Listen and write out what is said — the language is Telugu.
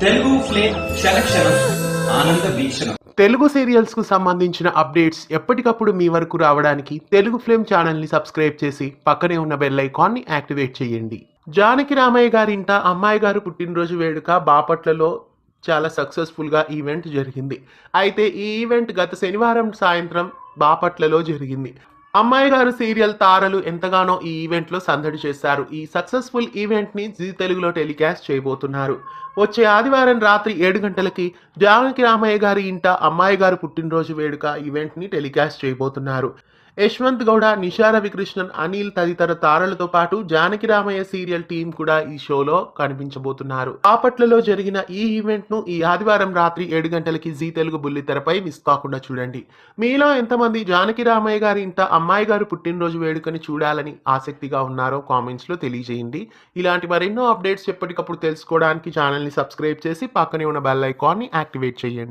తెలుగు ఫ్లేమ్ క్షణక్షణం ఆనంద వీక్షణం. తెలుగు సీరియల్స్ కు సంబంధించిన అప్డేట్స్ ఎప్పటికప్పుడు మీ వరకు రావడానికి తెలుగు ఫ్లేమ్ ఛానల్ ని సబ్స్క్రైబ్ చేసి పక్కనే ఉన్న బెల్ ఐకాన్ ని యాక్టివేట్ చేయండి. జానకి రామయ్య గారి ఇంట అమ్మాయి గారు పుట్టినరోజు వేడుక బాపట్లలో చాలా సక్సెస్ఫుల్ గా ఈవెంట్ జరిగింది. అయితే ఈ ఈవెంట్ గత శనివారం సాయంత్రం బాపట్లలో జరిగింది. అమ్మాయి గారు సీరియల్ తారలు ఎంతగానో ఈ ఈవెంట్లో సందడి చేశారు. ఈ సక్సెస్ఫుల్ ఈవెంట్ని జీ తెలుగులో టెలికాస్ట్ చేయబోతున్నారు. వచ్చే ఆదివారం రాత్రి 7 గంటలకి జానకి రామయ్య గారి ఇంట అమ్మాయి గారు పుట్టినరోజు వేడుక ఈవెంట్ని టెలికాస్ట్ చేయబోతున్నారు. యశ్వంత్ గౌడ, నిషా రవికృష్ణన్, అనిల్ తదితర తారలతో పాటు జానకి రామయ్య సీరియల్ టీం కూడా ఈ షోలో కనిపించబోతున్నారు. బాపట్లలో జరిగిన ఈ ఈవెంట్ ను ఈ ఆదివారం రాత్రి 7 గంటలకి జీ తెలుగు బుల్లితెరపై మిస్ కాకుండా చూడండి. మీలో ఎంతమంది జానకి రామయ్య గారి ఇంట అమ్మాయి గారు పుట్టినరోజు వేడుకని చూడాలని ఆసక్తిగా ఉన్నారో కామెంట్స్ లో తెలియజేయండి. ఇలాంటి మరెన్నో అప్డేట్స్ ఎప్పటికప్పుడు తెలుసుకోవడానికి ఛానల్ ని సబ్స్క్రైబ్ చేసి పక్కనే ఉన్న బెల్ ఐకాన్ ని యాక్టివేట్ చేయండి.